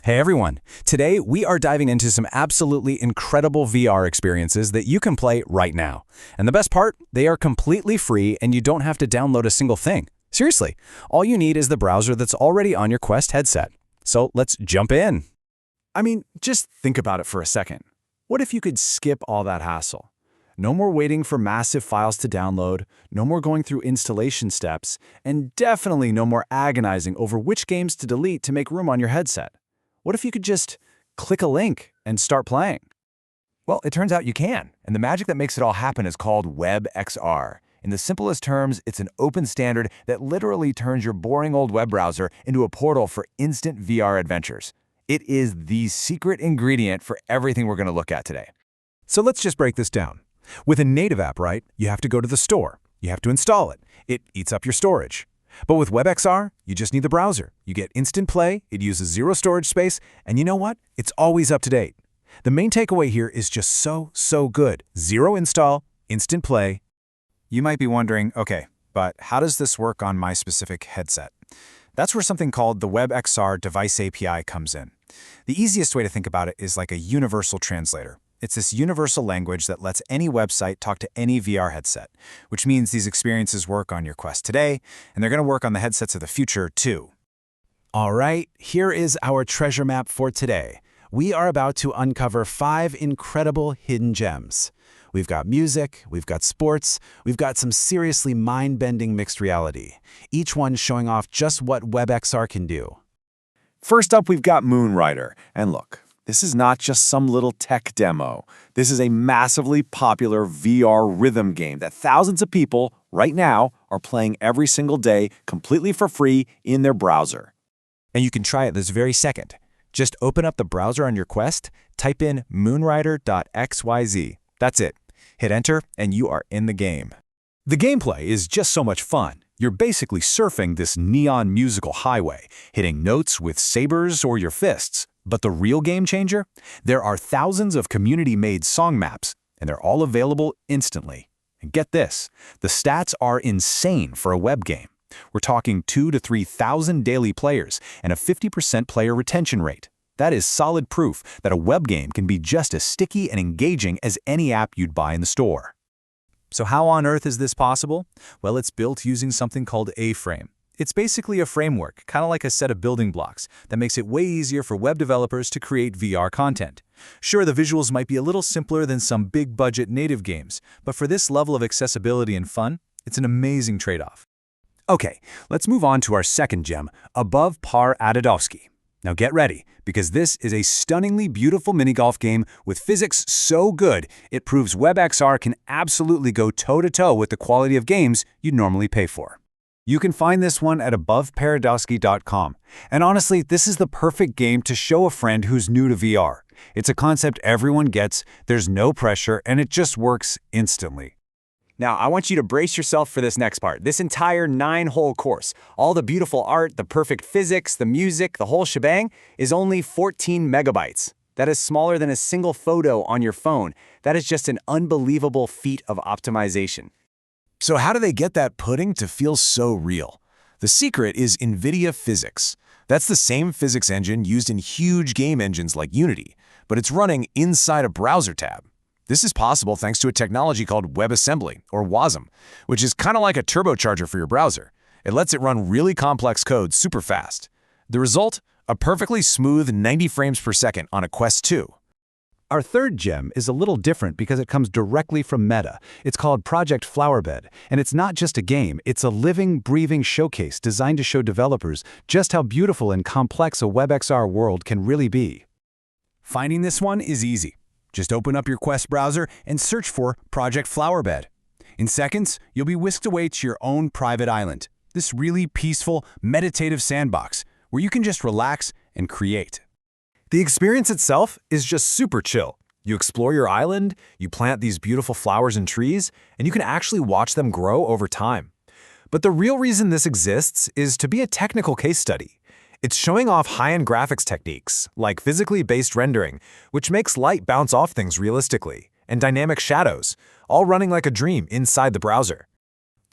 Hey everyone! Today we are diving into some absolutely incredible VR experiences that you can play right now. And the best part, they are completely free and you don't have to download a single thing. Seriously, all you need is the browser that's already on your Quest headset. So let's jump in. I mean, just think about it for a second. What if you could skip all that hassle? No more waiting for massive files to download, no more going through installation steps, and definitely no more agonizing over which games to delete to make room on your headset. What if you could just click a link and start playing? Well, it turns out you can, and the magic that makes it all happen is called WebXR. In the simplest terms, it's an open standard that literally turns your boring old web browser into a portal for instant VR adventures. It is the secret ingredient for everything we're going to look at today. So let's just break this down. With a native app, right, you have to go to the store. You have to install it. It eats up your storage. But with WebXR, you just need the browser. You get instant play, it uses zero storage space, and you know what? It's always up to date. The main takeaway here is just so good. Zero install, instant play. You might be wondering, okay, but how does this work on my specific headset? That's where something called the WebXR Device API comes in. The easiest way to think about it is like a universal translator. It's this universal language that lets any website talk to any VR headset, which means these experiences work on your Quest today, and they're going to work on the headsets of the future too. All right, here is our treasure map for today. We are about to uncover 5 incredible hidden gems. We've got music, we've got sports, we've got some seriously mind-bending mixed reality, each one showing off just what WebXR can do. First up, we've got Moonrider, and look, this is not just some little tech demo. This is a massively popular VR rhythm game that thousands of people, right now, are playing every single day completely for free in their browser. And you can try it this very second. Just open up the browser on your Quest, type in moonrider.xyz. That's it. Hit enter, and you are in the game. The gameplay is just so much fun. You're basically surfing this neon musical highway, hitting notes with sabers or your fists. But the real game changer? There are thousands of community-made song maps, and they're all available instantly. And get this, the stats are insane for a web game. We're talking 2,000 to 3,000 daily players and a 50% player retention rate. That is solid proof that a web game can be just as sticky and engaging as any app you'd buy in the store. So how on earth is this possible? Well, it's built using something called A-Frame. It's basically a framework, kind of like a set of building blocks, that makes it way easier for web developers to create VR content. Sure, the visuals might be a little simpler than some big-budget native games, but for this level of accessibility and fun, it's an amazing trade-off. Okay, let's move on to our second gem, Above Par Adadovsky. Now get ready, because this is a stunningly beautiful mini-golf game with physics so good, it proves WebXR can absolutely go toe-to-toe with the quality of games you'd normally pay for. You can find this one at oveparadovsky.com. And honestly, this is the perfect game to show a friend who's new to VR. It's a concept everyone gets, there's no pressure, and it just works instantly. Now, I want you to brace yourself for this next part. This entire 9-hole course, all the beautiful art, the perfect physics, the music, the whole shebang, is only 14 megabytes. That is smaller than a single photo on your phone. That is just an unbelievable feat of optimization. So how do they get that pudding to feel so real? The secret is NVIDIA physics. That's the same physics engine used in huge game engines like Unity, but it's running inside a browser tab. This is possible thanks to a technology called WebAssembly, or WASM, which is kind of like a turbocharger for your browser. It lets it run really complex code super fast. The result? A perfectly smooth 90 frames per second on a Quest 2. Our third gem is a little different because it comes directly from Meta. It's called Project Flowerbed, and it's not just a game, it's a living, breathing showcase designed to show developers just how beautiful and complex a WebXR world can really be. Finding this one is easy. Just open up your Quest browser and search for Project Flowerbed. In seconds, you'll be whisked away to your own private island, this really peaceful, meditative sandbox where you can just relax and create. The experience itself is just super chill. You explore your island, you plant these beautiful flowers and trees, and you can actually watch them grow over time. But the real reason this exists is to be a technical case study. It's showing off high-end graphics techniques, like physically based rendering, which makes light bounce off things realistically, and dynamic shadows, all running like a dream inside the browser.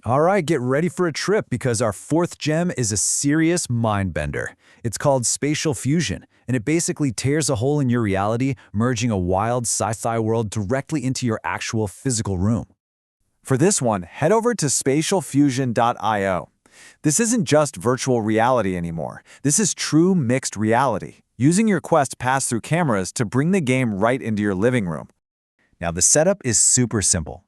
All right, get ready for a trip because our fourth gem is a serious mind bender. It's called spatial fusion, and it basically tears a hole in your reality, merging a wild sci-fi world directly into your actual physical room. For this one, head over to spatialfusion.io. This isn't just virtual reality anymore. This is true mixed reality, using your Quest pass-through cameras to bring the game right into your living room. Now, the setup is super simple.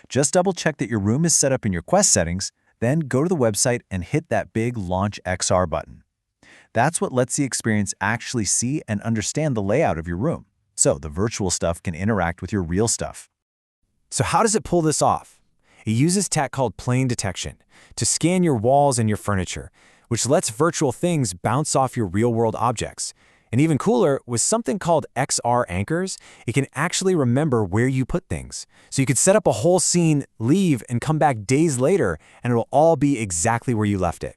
Just double-check that your room is set up in your Quest settings, then go to the website and hit that big Launch XR button. That's what lets the experience actually see and understand the layout of your room, so the virtual stuff can interact with your real stuff. So how does it pull this off? It uses tech called plane detection to scan your walls and your furniture, which lets virtual things bounce off your real-world objects. And even cooler, with something called XR anchors, it can actually remember where you put things. So you could set up a whole scene, leave, and come back days later, and it'll all be exactly where you left it.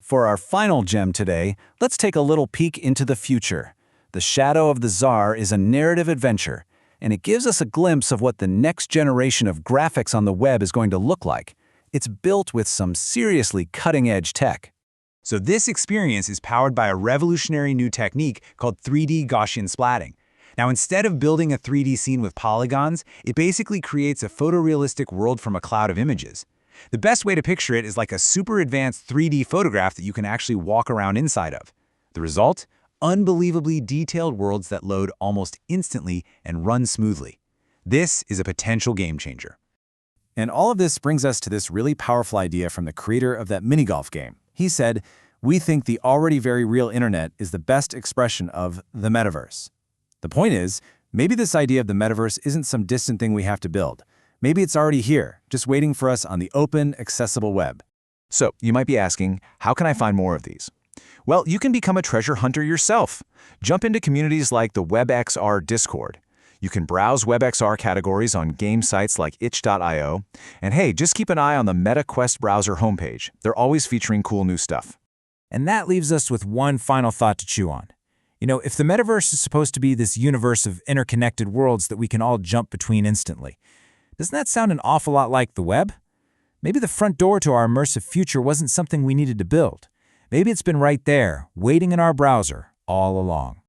For our final gem today, let's take a little peek into the future. The Shadow of the Tsar is a narrative adventure, and it gives us a glimpse of what the next generation of graphics on the web is going to look like. It's built with some seriously cutting-edge tech. So this experience is powered by a revolutionary new technique called 3D Gaussian splatting. Now, instead of building a 3D scene with polygons, it basically creates a photorealistic world from a cloud of images. The best way to picture it is like a super advanced 3D photograph that you can actually walk around inside of. The result? Unbelievably detailed worlds that load almost instantly and run smoothly. This is a potential game changer. And all of this brings us to this really powerful idea from the creator of that mini-golf game. He said, "We think the already very real internet is the best expression of the metaverse." The point is, maybe this idea of the metaverse isn't some distant thing we have to build. Maybe it's already here, just waiting for us on the open, accessible web. So, you might be asking, how can I find more of these? Well, you can become a treasure hunter yourself. Jump into communities like the WebXR Discord. You can browse WebXR categories on game sites like itch.io. And hey, just keep an eye on the Meta Quest browser homepage. They're always featuring cool new stuff. And that leaves us with one final thought to chew on. If the metaverse is supposed to be this universe of interconnected worlds that we can all jump between instantly, doesn't that sound an awful lot like the web? Maybe the front door to our immersive future wasn't something we needed to build. Maybe it's been right there, waiting in our browser, all along.